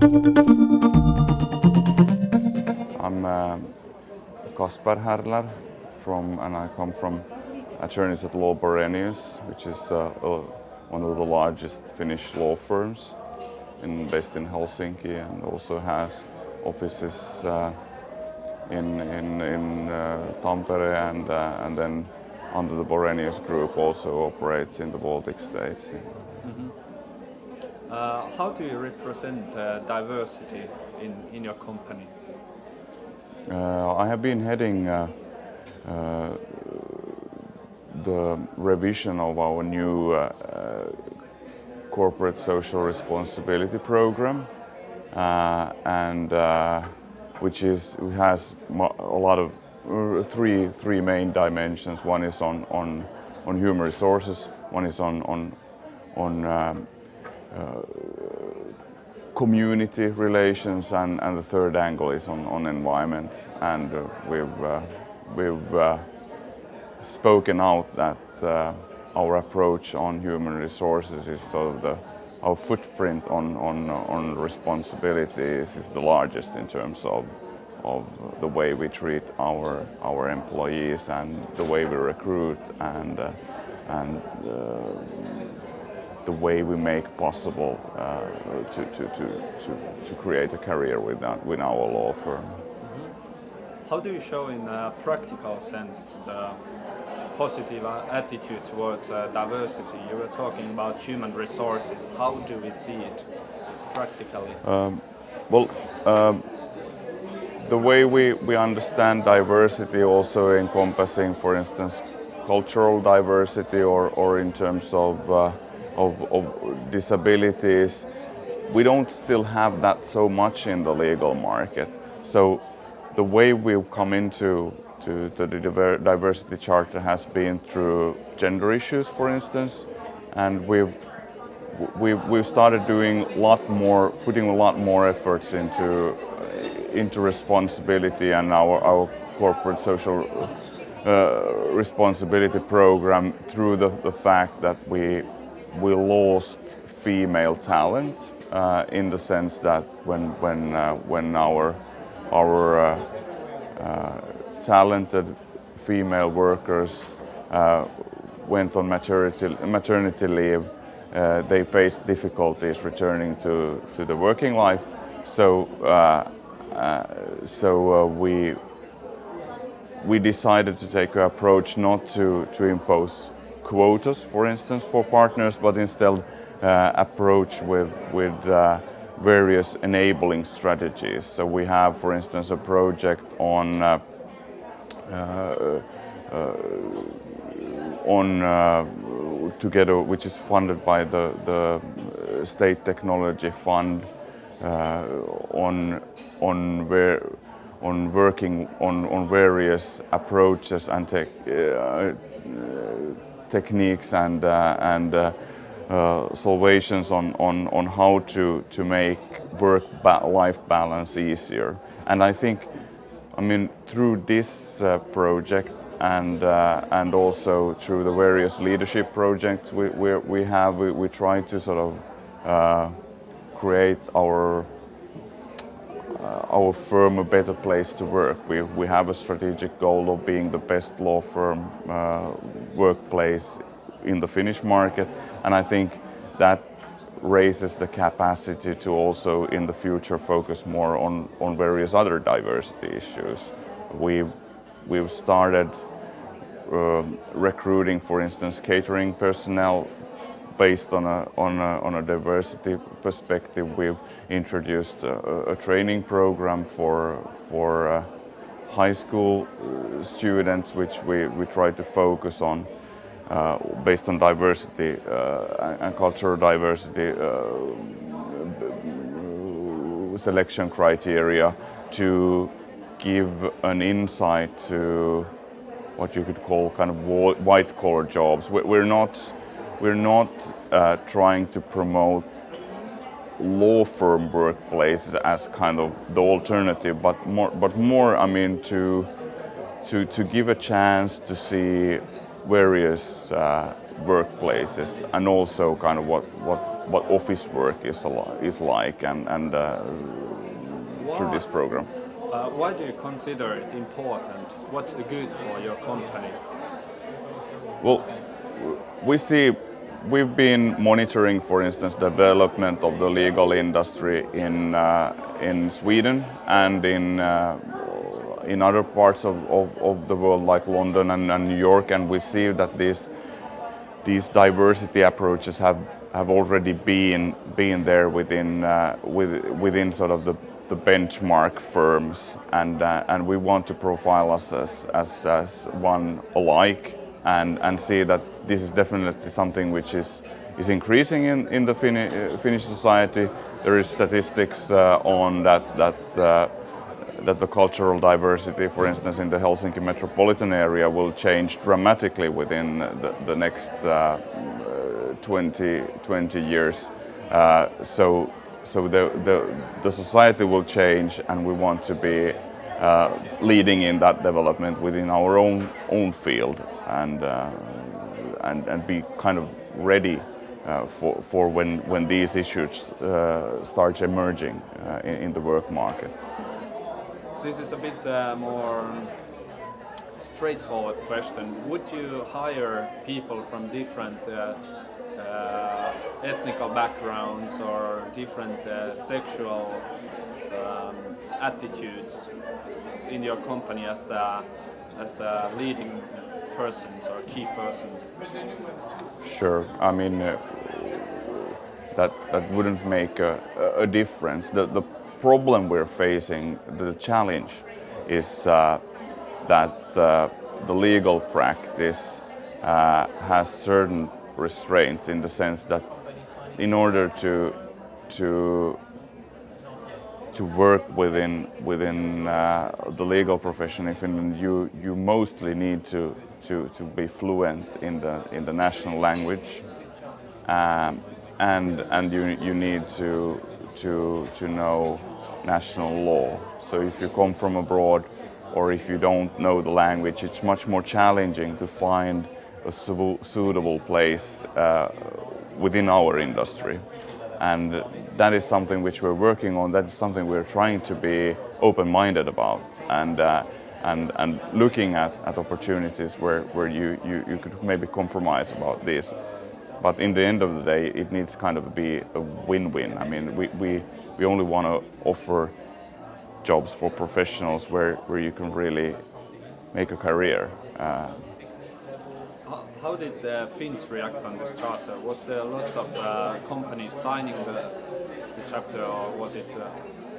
I'm Casper Herler and I come from attorneys at law Borenius, which is one of the largest Finnish law firms based in Helsinki, and also has offices in Tampere, and then under the Borenius group also operates in the Baltic states. Mm-hmm. How do you represent diversity in your company? I have been heading the revision of our new corporate social responsibility program, and which has a lot of three main dimensions. One is on human resources, one is on community relations, and the third angle is on environment. And we've spoken out that our approach on human resources is sort of our footprint on responsibilities is the largest in terms of the way we treat our employees and the way we recruit and the way we make possible to create a career with our law firm. Mm-hmm. How do you show in a practical sense the positive attitude towards diversity? You were talking about human resources. How do we see it practically? The way we understand diversity also encompassing, for instance, cultural diversity or in terms of disabilities, we don't still have that so much in the legal market. So the way we've come into the diversity charter has been through gender issues, for instance, and we've started doing putting a lot more efforts into responsibility and our corporate social responsibility program through the fact that we lost female talent in the sense that when our talented female workers went on maternity leave, they faced difficulties returning to the working life. So we decided to take an approach not to impose quotas, for instance, for partners, but instead approach with various enabling strategies. So we have, for instance, a project together, which is funded by the State Technology Fund, on working on various approaches and techniques and solutions on how to make work-life balance easier. And I think, through this project and also through the various leadership projects we try to sort of create our firm a better place to work. We have a strategic goal of being the best law firm workplace in the Finnish market, and I think that raises the capacity to also in the future focus more on various other diversity issues. We've started recruiting, for instance, catering personnel based on a diversity perspective. We've introduced a training program for high school students, which we try to focus on based on diversity and cultural diversity selection criteria to give an insight to what you could call kind of white-collar jobs. We're not trying to promote law firm workplaces as kind of the alternative, but more to give a chance to see various workplaces and also kind of what what office work is like, and through this program. Why do you consider it important? What's the good for your company? Well, we've been monitoring, for instance, development of the legal industry in Sweden and in other parts of the world like London and New York, and we see that these diversity approaches have already been there within sort of the benchmark firms, and we want to profile us as one alike, and see that this is definitely something which is increasing in the Finnish society. There is statistics on that the cultural diversity, for instance, in the Helsinki metropolitan area will change dramatically within the next 20 years. So the society will change, and we want to be leading in that development within our own field, and be kind of ready for when these issues start emerging in the work market. This is a bit more straightforward question. Would you hire people from different ethnic backgrounds or different sexual attitudes in your company as leading persons or key persons? Sure. I mean, that wouldn't make a difference. The problem we're facing, the challenge, is that the legal practice has certain restraints, in the sense that in order to work within the legal profession in Finland, you mostly need to be fluent in the national language, and you need to know national law. So if you come from abroad, or if you don't know the language, it's much more challenging to find a suitable place within our industry. And that is something which we're working on. That is something we're trying to be open-minded about, and looking at opportunities where you could maybe compromise about this. But in the end of the day, it needs kind of be a win-win. I mean, we only want to offer jobs for professionals where you can really make a career. How did the Finns react on this charter? Was there lots of companies signing the chapter, or was it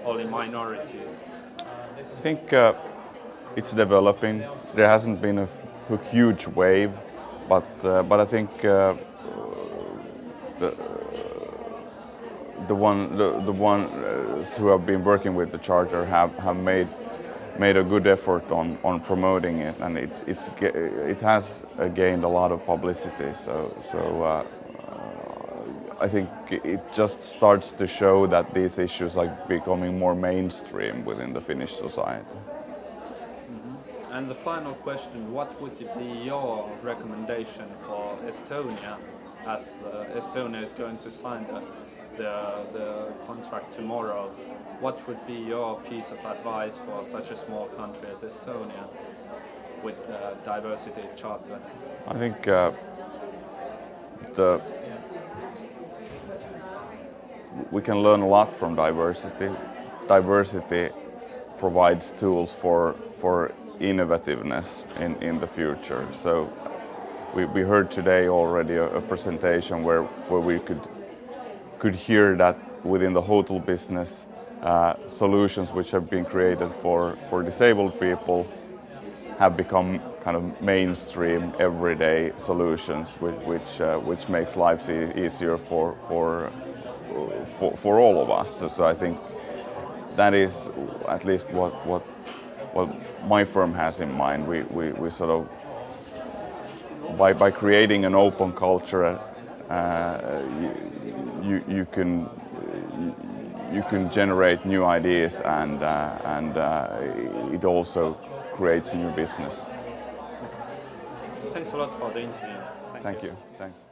only minorities? I think it's developing. There hasn't been a huge wave, but I think the ones who have been working with the charter have made a good effort on promoting it, and it has gained a lot of publicity. So I think it just starts to show that these issues are becoming more mainstream within the Finnish society. Mm-hmm. And the final question: what would be your recommendation for Estonia, as Estonia is going to sign the contract tomorrow? What would be your piece of advice for such a small country as Estonia with diversity charter? I think we can learn a lot from diversity. Diversity provides tools for innovativeness in the future. So we heard today already a presentation where we could hear that within the hotel business, solutions which have been created for disabled people have become kind of mainstream everyday solutions, which makes lives easier for all of us. So I think that is at least what my firm has in mind. We sort of, by creating an open culture, you can generate new ideas, and it also creates new business. Thanks a lot for the interview. Thank you. Thanks.